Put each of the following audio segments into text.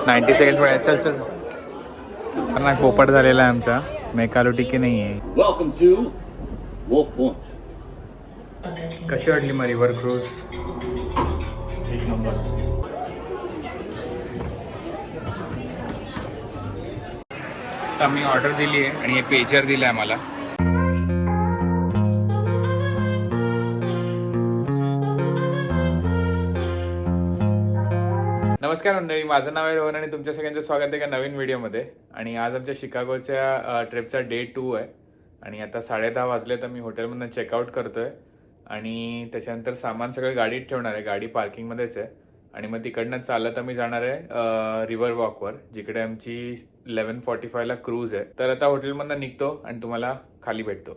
90 second वेळ चल चल. ना पोपट झालेला आहे आमचा. मेकालो टिकी नाही आहे. Welcome to Wolf Point. कशी वाटली मग रिव्हर क्रूज? एक नंबर. आम्ही ऑर्डर दिली आहे आणि हे पेजर दिलं आहे मला. नमस्कार मंडळी, माझं नाव आहे रोहन आणि तुमच्या सगळ्यांचं स्वागत आहे एका नवीन व्हिडिओमध्ये. आणि आज आमच्या शिकागोच्या ट्रिपचा डे 2 आहे आणि आता 10:30 वाजले तर मी हॉटेलमधून चेकआउट करतोय आणि त्याच्यानंतर सामान सगळं गाडीत ठेवणार आहे. गाडी पार्किंगमध्येच आहे आणि मग तिकडनं चालत आम्ही जाणार आहे रिव्हर वॉकवर, जिकडे आमची 11:45ला क्रूज आहे. तर आता हॉटेलमधून निघतो आणि तुम्हाला खाली भेटतो.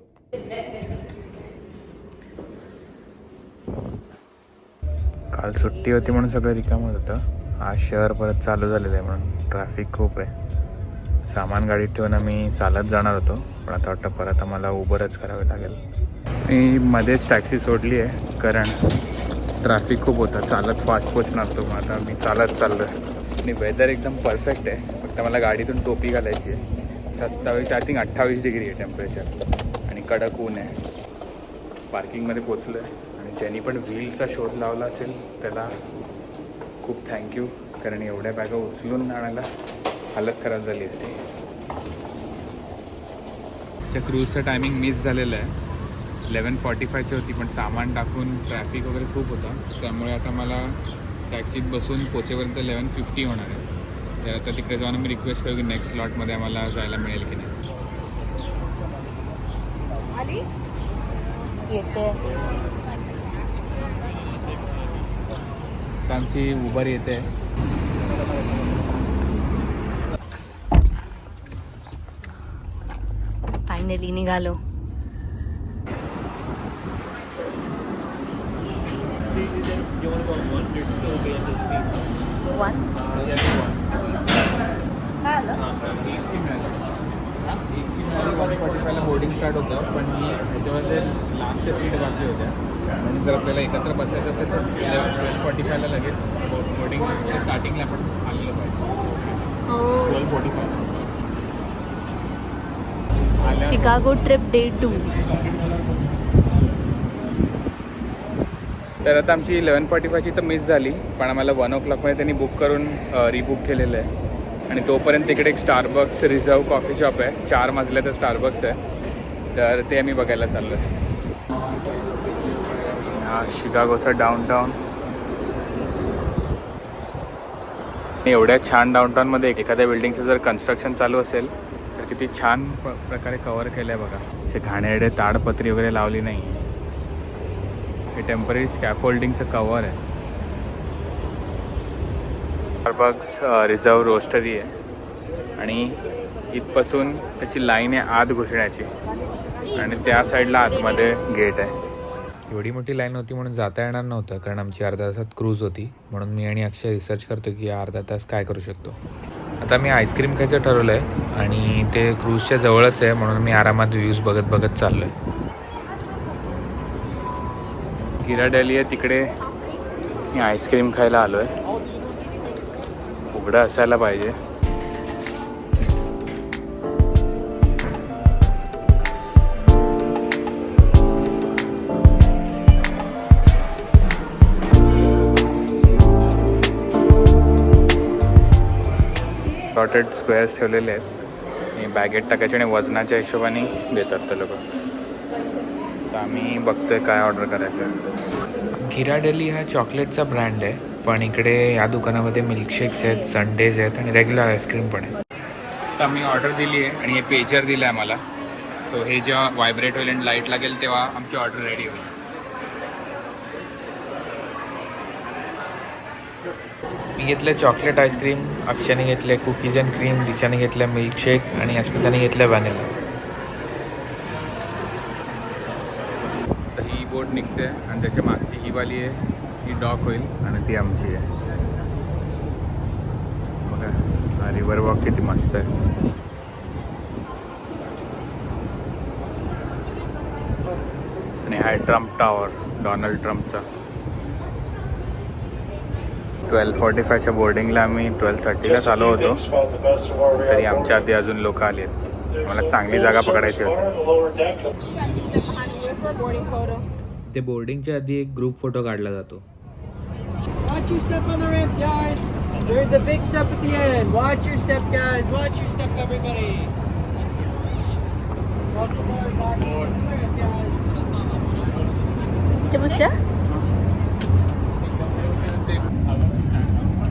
काल सुट्टी होती म्हणून सगळं रिकामं होतं. आज शहर परत चालू झालेलं आहे म्हणून ट्रॅफिक खूप आहे. सामान गाडीत ठेवून आम्ही चालत जाणार होतो, पण आता वाटतं परत आम्हाला उबरच करावे लागेल. मी मध्येच टॅक्सी सोडली आहे कारण ट्रॅफिक खूप होतं. चालत फास्ट पोचणार तो, मग आता मी चालत चाललो आहे. आणि वेदर एकदम परफेक्ट आहे, फक्त मला गाडीतून टोपी घालायची आहे. 27 आय थिंक 28 डिग्री आहे टेम्परेचर आणि कडक ऊन आहे. पार्किंगमध्ये पोचलो आहे आणि ज्यांनी पण व्हीलचा शोध लावला असेल त्याला खूप थँक्यू, कारण एवढ्या बॅगा उचलून आणायला हालत खराब झाली असते. त्या क्रूजचं टायमिंग मिस झालेलं आहे. 11:45ची होती, पण सामान टाकून ट्रॅफिक वगैरे खूप होता, त्यामुळे आता मला टॅक्सीत बसून पोचेपर्यंत 11:50 होणार आहे. तर आता तिकडे जाऊन मी रिक्वेस्ट करू की नेक्स्ट स्लॉटमध्ये आम्हाला जायला मिळेल की नाही. येते आमची उबर येते. फायनली निघालो. बोर्डिंग स्टार्ट होतं, पण मी ह्याच्यामध्ये लास्टच्या सीट घातली होत्या म्हणून जर आपल्याला एकत्र बसायचं असेल तर 12:45ला लगेच बोर्डिंग स्टार्टिंगला पण आलेलं पाहिजे. 12:45 शिकागो ट्रिप डे 2. तर आता आमची 11:45ची तर मिस झाली, पण आम्हाला 1 o'clockमध्ये त्यांनी बुक करून रिबुक केलेलं आहे. आणि तोपर्यंत तिकडे एक स्टारबक्स रिझर्व कॉफी शॉप आहे, 4 मजल्याचं स्टारबक्स आहे, तर ते आम्ही बघायला चाललो आहे. हा शिकागोचा डाऊनटाऊन. एवढ्या छान डाऊनटाऊनमध्ये एखाद्या बिल्डिंगचं जर कन्स्ट्रक्शन चालू असेल तर किती छान प्रकारे कव्हर केलं आहे बघा. असे घाणेरडे ताडपत्री वगैरे लावली नाही. हे टेम्पररी स्कॅफोल्डिंगचं कव्हर आहे. स्टारबक्स रिझर्व रोस्टरी आहे आणि इथपासून त्याची लाईन आहे आत घुसण्याची आणि त्या साईडला आतमध्ये गेट आहे. एवढी मोठी लाईन होती म्हणून जाता येणार नव्हतं, कारण आमची अर्ध्या तासात क्रूज होती. म्हणून मी आणि अक्षय रिसर्च करतो की अर्धा तास काय करू शकतो. आता मी आईस्क्रीम खायचं ठरवलं आहे आणि ते क्रूजच्या जवळच आहे, म्हणून मी आरामात व्ह्यूज बघत बघत चाललो आहे. गिराडेली आहे तिकडे मी आईस्क्रीम खायला आलो आहे. उघडं असायला पाहिजे. शॉर्टेड स्क्वेअर्स ठेवलेले आहेत आणि बॅगेट टाकायचे आणि वजनाच्या हिशोबाने देतात ते लोक. तर आम्ही बघतोय काय ऑर्डर करायचं आहे. गिराडेली हा चॉकलेटचा ब्रँड आहे, पण इकडे या दुकानामध्ये मिल्कशेक्स आहेत, संडेज आहेत आणि रेग्युलर आईस्क्रीम पण आहे. तर आम्ही ऑर्डर दिली आहे आणि हे पेजर दिलं आहे मला. सो हे जेव्हा व्हायब्रेट होईल आणि लाईट लागेल तेव्हा आमची ऑर्डर रेडी होईल. मी घेतलं चॉकलेट आईस्क्रीम, अक्षयने घेतले कुकीज अँड क्रीम, दिशाने घेतलं मिल्कशेक आणि अस्मिताने घेतलं व्हॅनिला. तर ही बोट निघते आणि त्याच्या मागची ही वाली आहे, ही डॉक होईल आणि ती आमची आहे. बघा हा रिव्हर वॉक किती मस्त आहे. आणि हा ट्रम्प टॉवर, डोनाल्ड ट्रम्पचा. 12:45च्या बोर्डिंगला आम्ही 12:30लाच आलो होतो, तरी आमच्या आधी अजून लोक आली आहेत. मला चांगली जागा पकडायची होती. ते बोर्डिंगच्या आधी एक ग्रुप फोटो काढला जातो. Watch your step on the ramp, guys. There's a big step at the end. Watch your step, guys. Watch your step, everybody. Welcome aboard. Watch the ramp, guys. ते बसूया.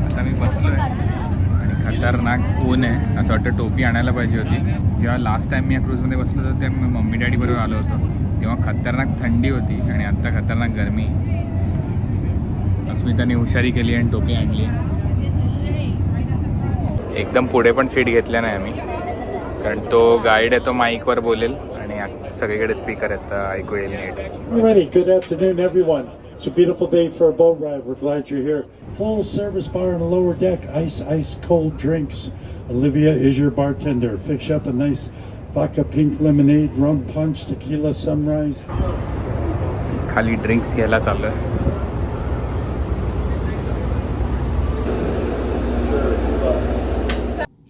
आता मी बसलोय आणि खतरनाक ऊन आहे. असं वाटतं टोपी आणायला पाहिजे होती. जेव्हा लास्ट टाइम मी या क्रूजमध्ये बसलो होतो तेव्हा मम्मी डॅडी बरोबर आलो होतो, तेव्हा खतरनाक थंडी होती आणि आत्ता खतरनाक गरमी. अस्मिताने हुशारी केली आणि टोपी आणली. एकदम पुढे पण सीट घेतल्या नाही आम्ही, कारण तो गाईड आहे तो माईकवर बोलेल आणि सगळीकडे स्पीकर आहेत, ऐकू येईल नीट. Alrighty, good afternoon, everyone. It's a beautiful day for a boat ride. We're glad you're here. Full service bar on the lower deck. Ice cold drinks. Olivia is your bartender. Fix you up a nice vodka pink lemonade, rum punch, tequila sunrise. खाली drinks घ्यायला चालू आहे.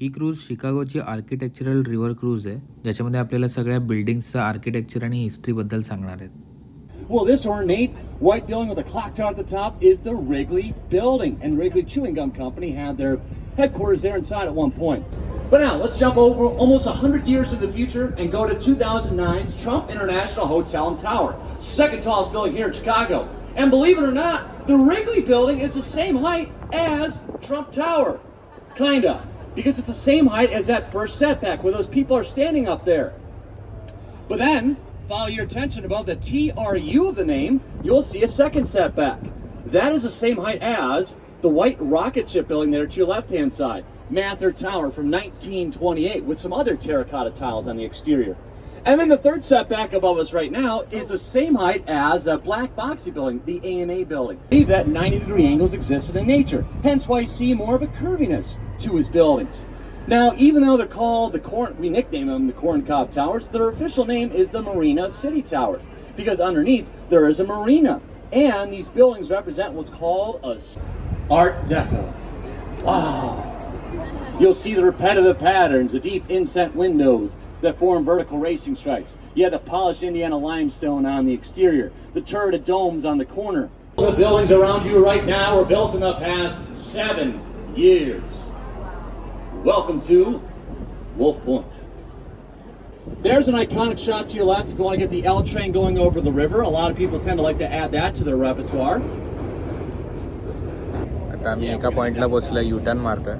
ही cruise शिकागोची architectural river cruise आहे, ज्याच्यामध्ये आपल्याला सगळ्या बिल्डिंग्सचं architecture आणि हिस्ट्रीबद्दल सांगणार आहेत. Well, this ornate white building with a clock tower at the top is the Wrigley Building, and Wrigley Chewing Gum Company had their headquarters there inside at one point. But now, let's jump over almost 100 years in the future and go to 2009's Trump International Hotel and Tower, second tallest building here in Chicago. And believe it or not, the Wrigley Building is the same height as Trump Tower. Kinda. Because it's the same height as that first setback where those people are standing up there. But then, follow your attention above the TRU of the name, you'll see a second setback. That is the same height as the white rocket ship building there to your left-hand side, Mather Tower from 1928, with some other terracotta tiles on the exterior. And then the third setback above us right now is the same height as a black boxy building, the AMA building. I believe that 90-degree angles existed in nature, hence why you see more of a curviness to his buildings. Now, even though they're called we nickname them the Corn Cob Towers, their official name is the Marina City Towers, because underneath there is a marina, and these buildings represent what's called a Art Deco. Wow! You'll see the repetitive patterns, the deep inset windows that form vertical racing stripes. You have the polished Indiana limestone on the exterior, the turreted domes on the corner. The buildings around you right now were built in the past 7 years. Welcome to Wolf Point. There's an iconic shot to your left if you want to get the L train going over the river. A lot of people tend to like to add that to their repertoire. आता आम्ही एका पॉईंटला पोहोचलो, U-turn मारतोय.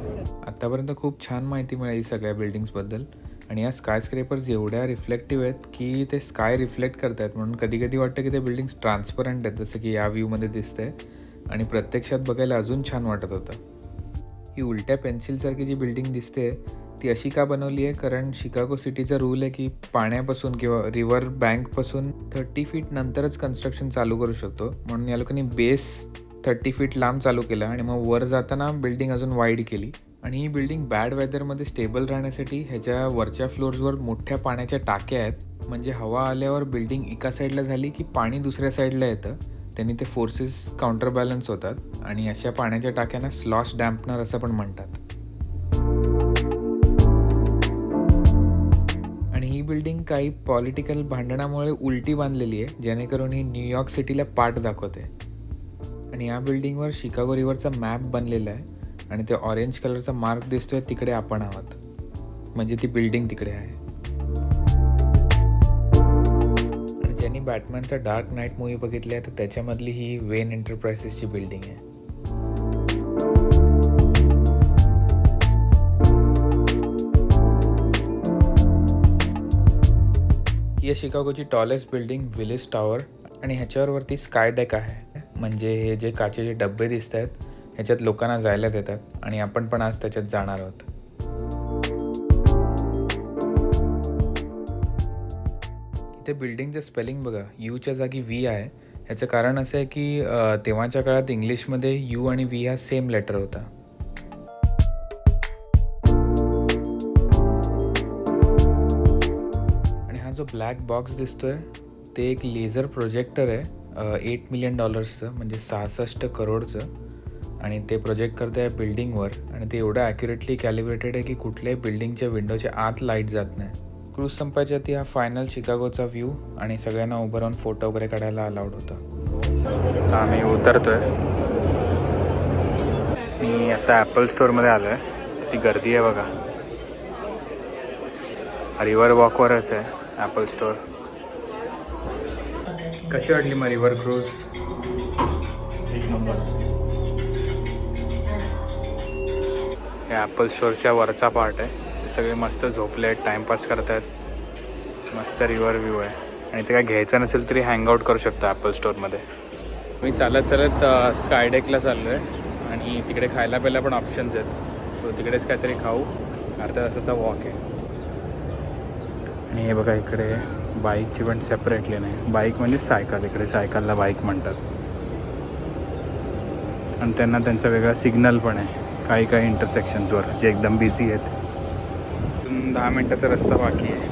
आत्तापर्यंत खूप छान माहिती मिळाली सगळ्या बिल्डिंग्सबद्दल, आणि या स्काय स्क्रेपर्स एवढ्या रिफ्लेक्टिव्ह आहेत की ते स्काय रिफ्लेक्ट करत आहेत, म्हणून कधी कधी वाटतं की ते बिल्डिंग्स ट्रान्सपरंट आहेत, जसं की या व्ह्यूमध्ये दिसतंय, आणि प्रत्यक्षात बघायला अजून छान वाटत होतं. ही उलट्या पेन्सिलसारखी जी बिल्डिंग दिसते ती अशी का बनवली आहे, कारण शिकागो सिटीचा रूल आहे की पाण्यापासून किंवा रिव्हर बँकपासून 30 फीट नंतरच कन्स्ट्रक्शन चालू करू शकतो, म्हणून या लोकांनी बेस 30 फीट लांब चालू केला आणि मग वर जाताना बिल्डिंग अजून वाईड केली. आणि ही बिल्डिंग बॅड वेदरमध्ये स्टेबल राहण्यासाठी ह्याच्या वरच्या फ्लोअर्सवर मोठ्या पाण्याच्या टाक्या आहेत, म्हणजे हवा आल्यावर बिल्डिंग एका साईडला झाली की पाणी दुसऱ्या साईडला येतं, त्यांनी ते फोर्सेस काउंटर बॅलन्स होतात, आणि अशा पाण्याच्या टाक्यांना स्लॉश डॅम्पनर असं पण म्हणतात. आणि ही बिल्डिंग काही पॉलिटिकल भांडणामुळे उलटी बांधलेली आहे, जेणेकरून ही न्यूयॉर्क सिटीला पाठ दाखवते. आणि या बिल्डिंगवर शिकागो रिव्हरचा मॅप बनलेला आहे, आणि ते ऑरेंज कलरचा मार्क दिसतोय तिकडे आपण आहोत, म्हणजे ती बिल्डिंग तिकडे आहे. आणि ज्यांनी बॅटमॅनचा डार्क नाईट मूवी बघितली आहे तर त्याच्यामधली ही वेन एंटरप्राइसेसची बिल्डिंग आहे. ही शिकागोची टॉलेस्ट बिल्डिंग विलिस टॉवर, आणि ह्याच्यावरती स्काय डेक आहे, म्हणजे हे जे काचेचे डब्बे दिसत आहेत ह्याच्यात लोकांना जायला देतात, आणि आपण पण आज त्याच्यात जाणार आहोत. इथे बिल्डिंगचं स्पेलिंग बघा, यूच्या जागी व्ही आहे. ह्याचं कारण असं आहे की तेव्हाच्या काळात इंग्लिशमध्ये यू आणि व्ही हा सेम लेटर होता. आणि हा जो ब्लॅक बॉक्स दिसतोय ते एक लेझर प्रोजेक्टर आहे, $8 मिलियन म्हणजे 66 करोडचं, आणि ते प्रोजेक्ट करतं आहे बिल्डिंगवर आणि ते एवढं ॲक्युरेटली कॅलिब्रेटेड आहे की कुठल्याही बिल्डिंगच्या विंडोच्या आत लाईट जात नाही. क्रूज संपायच्या आधी हा फायनल शिकागोचा व्ह्यू आणि सगळ्यांना उभं राहून फोटो वगैरे काढायला अलाउड होतं. तर आम्ही उतरतोय. मी आता ॲपल स्टोअरमध्ये आलो आहे. ती गर्दी आहे बघा. रिव्हर वॉकवरच आहे ॲपल स्टोअर. कशी वाटली मग रिव्हर क्रूज? एक नंबर. हे ॲपल स्टोअरच्या वरचा पार्ट आहे. ते सगळे मस्त झोपले आहेत, टाईमपास करत आहेत. मस्त रिव्हर व्ह्यू आहे आणि ते काय घ्यायचं नसेल तरी हँगआउट करू शकता ॲपल स्टोअरमध्ये. मी चालत स्काय डेकला चाललो आहे आणि तिकडे खायला प्यायला पण ऑप्शन्स आहेत. सो तिकडेच काहीतरी खाऊ. अर्ध्या तासाचा वॉक आहे. आणि हे बघा इकडे बाईकची पण सेपरेटली नाही. बाईक म्हणजे सायकल. इकडे सायकलला बाईक म्हणतात. आणि त्यांना त्यांचा वेगळा सिग्नल पण आहे काही इंटरसेक्शन्सवर जे एकदम बिझी आहेत. 10 मिनटाचा रस्ता बाकी आहे.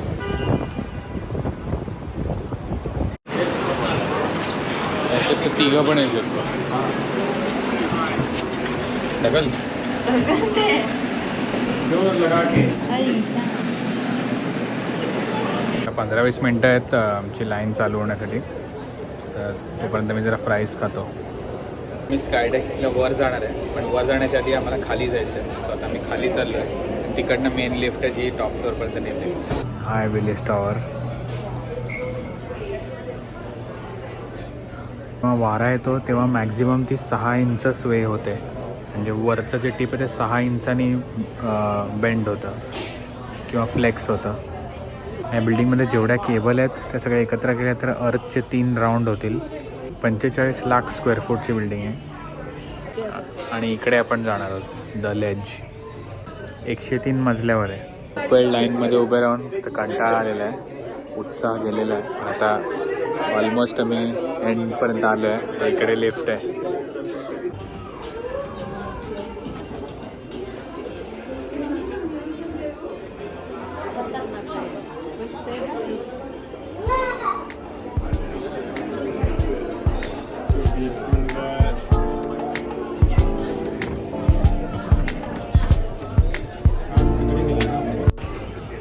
याच्यात तर तिघं पण येऊ शकतो. डबल 15-20 मिनटं आहेत आमची लाईन चालू होण्यासाठी. तर तोपर्यंत मी जरा फ्राईज खातो. मी स्कायडेकला वर जाणार आहे पण वर जाण्याच्या आधी आम्हाला खाली जायचं आहे. सो आता मी खाली चाललो आहे. तिकडनं मेन लिफ्ट जी टॉप फ्लोअरपर्यंत नेते. हाय विलेज टॉवर. जेव्हा वारा येतो तेव्हा मॅक्झिमम ती 6 इंच स्वे होते. म्हणजे वरचं जे टिप आहे ते 6 इंचांनी बेंड होतं किंवा फ्लेक्स होतं. या बिल्डिंगमध्ये जेवढ्या केबल आहेत त्या सगळ्या एकत्र केल्या तर अर्थचे 3 राऊंड होतील. 45 लाख स्क्वेअर फूटची बिल्डिंग आहे. आणि इकडे आपण जाणार आहोत द लेज. 103 मजल्यावर आहे. वेळ लाईनमध्ये उभे राहून तर कंटाळा आलेला आहे. उत्साह गेलेला आहे. आता ऑलमोस्ट आम्ही एंडपर्यंत आलो आहे. तर इकडे लिफ्ट आहे.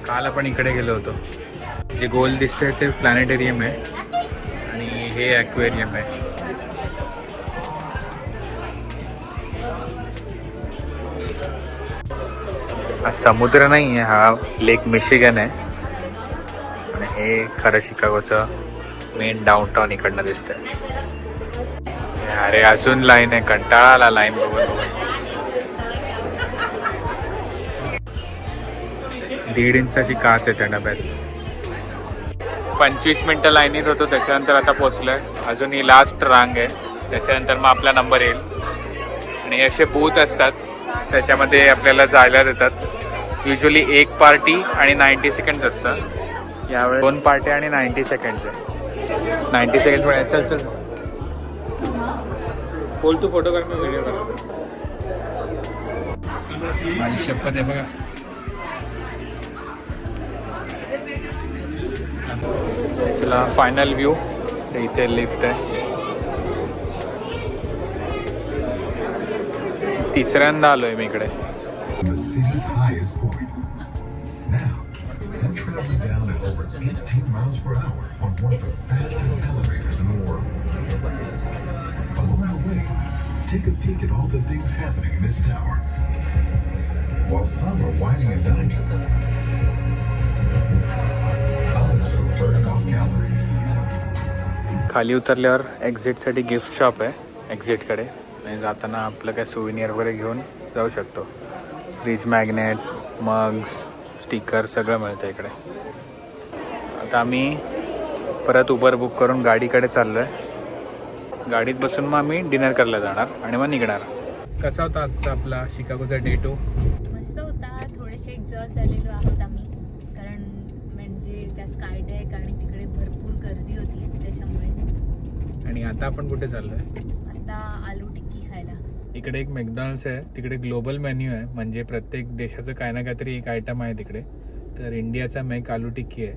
काल आपण इकडे गेलो होतो. जे गोल दिसतंय ते प्लॅनेटेरियम आहे आणि हे ॲक्वेरियम आहे. हा समुद्र नाही आहे, हा लेक मिशिगन आहे. आणि हे खरं शिकागोचं मेन डाऊनटाऊन इकडनं दिसतंय. अरे अजून लाईन आहे. कंटाळा आला लाईन बघून बघून. 1.5 इंचाची काच आहे त्या डब्यात. 25 मिनटं लाईनीत होतो. त्याच्यानंतर आता पोचलोय. अजून ही लास्ट रांग आहे. त्याच्यानंतर मग आपला नंबर येईल. आणि असे बूथ असतात त्याच्यामध्ये आपल्याला जायला देतात. युजली 1 पार्टी आणि 90 सेकंड्स असतं. यावेळी 2 पार्ट्या आणि 90 सेकंड्स आहे. 90 सेकंड्स पण चल चल बोल तू. फोटो कर, मी व्हिडिओ करतो. माझी शपथ आहे बघा. चला फायनल व्ह्यू. इथे लिफ्ट आहे. तिसऱ्यांदा आलोय मी इकडे. The city's highest point. Now, we're traveling down at over 18 miles per hour on one of the fastest elevators in the world. Along the way, take a peek at all the things happening in this tower. While some are whining and dining, others are burning off calories. खाली उतरल्यावर एक्झिटसाठी gift shop आहे एक्झिटकडे. आणि जाताना आपलं काय souvenir वगैरे घेऊन जाऊ शकतो. फ्रीज मॅग्नेट, मग्स, स्टिकर सगळं मिळतं इकडे. आता आम्ही परत उबर बुक करून गाडीकडे चाललो आहे. गाडीत बसून मग आम्ही डिनर करायला जाणार आणि मग निघणार. कसा होता आजचा आपला शिकागोचा डे 2? मस्त होता. थोडेसे एक्झॉस्ट झालेलो आहोत आम्ही. कारण म्हणजे त्या स्काय डेक आणि तिकडे भरपूर गर्दी होती त्याच्यामुळे. आणि आता आपण कुठे चाललो आहे? आता आलू टिक्की खायला. इकडे एक मॅकडॉनल्ड्स आहे. तिकडे ग्लोबल मेन्यू आहे. म्हणजे प्रत्येक देशाचं काही ना काहीतरी एक आयटम आहे तिकडे. तर इंडियाचा मेक आलू टिक्की आहे.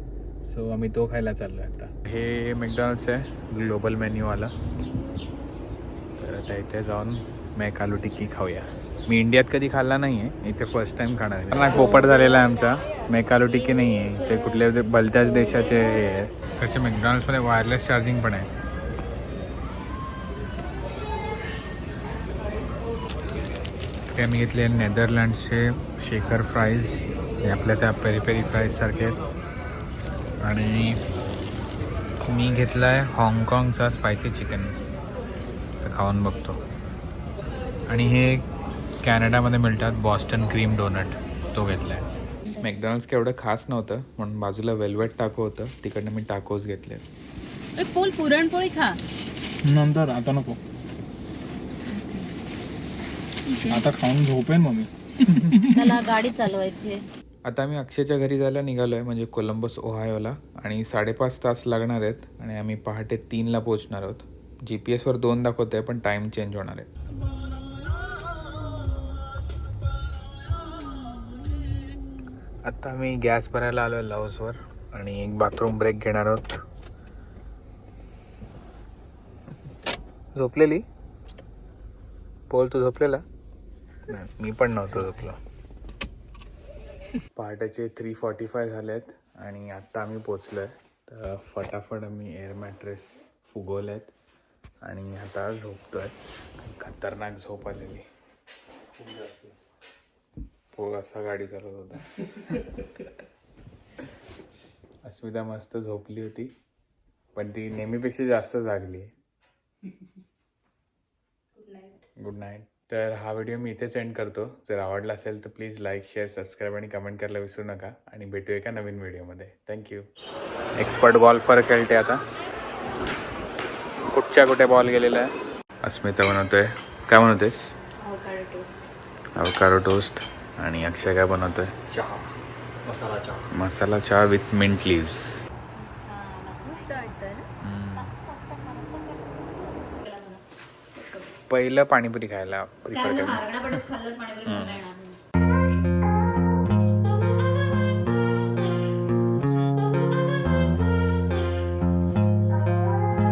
सो आम्ही तो खायला चाललो आहे आता. हे मॅकडॉनल्ड्स आहे ग्लोबल मेन्यूवाला. तर आता इथे जाऊन मेकालू टिक्की खाऊया. मी इंडियात कधी खाल्ला नाही आहे, इथे फर्स्ट टाइम खाणार आहे. मला पोपट झालेला आहे आमचा. मेकालू टिक्की नाही आहे, ते कुठल्या भलत्याच देशाचे हे आहे. कसे मॅकडॉनल्ड्समध्ये वायरलेस चार्जिंग पण आहे. ते मी घेतले नेदरलँडचे शेकर फ्राईज, हे आपल्या त्या पेरी पेरी फ्राईज सारखे आहेत. आणि मी घेतला आहे हाँगकाँगचा स्पायसी चिकन, तर खाऊन बघतो. आणि हे कॅनडामध्ये मिळतात बॉस्टन क्रीम डोनट, तो घेतला आहे. मॅकडॉनल्ड्स केवढं खास नव्हतं म्हणून बाजूला वेलवेट टाको होतं, तिकडनं मी टाकोज घेतले. पोल पुरणपोळी खा. नंतर, आता नको, आता खाऊन झोपेन मग मी. मला गाडी चालवायची आहे. आता आम्ही अक्षयच्या घरी जायला निघालो आहे, म्हणजे कोलंबस ओहायोला. आणि 5.5 तास लागणार आहेत आणि आम्ही पहाटे 3ला पोहोचणार आहोत. GPS वर 2 दाखवते पण टाईम चेंज होणार आहे. आता आम्ही गॅस भरायला आलो आहे लाऊसवर आणि एक बाथरूम ब्रेक घेणार आहोत. झोपलेली पोल, तू झोपलेला? नाही, मी पण नव्हतो झोपलो. पहाटेचे 3:45 झाले आहेत आणि आत्ता आम्ही पोचलो आहे. तर फटाफट आम्ही एअर मॅट्रेस फुगवले आहेत आणि आता झोपतो आहे. खतरनाक झोप आलेली. खूप असा गाडी चालवत होता. अस्मिता मस्त झोपली होती, पण ती नेहमीपेक्षा जास्त जागली आहे. Good night. तर हा व्हिडिओ मी इथेच एंड करतो. जर आवडला असेल तर प्लीज लाईक, शेअर, सबस्क्राईब आणि कमेंट करायला विसरू नका. आणि भेटूया एका नवीन व्हिडिओमध्ये. थँक्यू. एक्सपर्ट गॉल्फर खेळते आता. कुठे बॉल गेलेला आहे. अस्मिता बनवतोय. काय बनवतेस? Avocado toast. आणि अक्षय काय बनवतोय? चहा, मसाला चहा. मसाला चहा विथ मिंट लिव्स. पहिलं पाणीपुरी खायला प्रिफर करतो.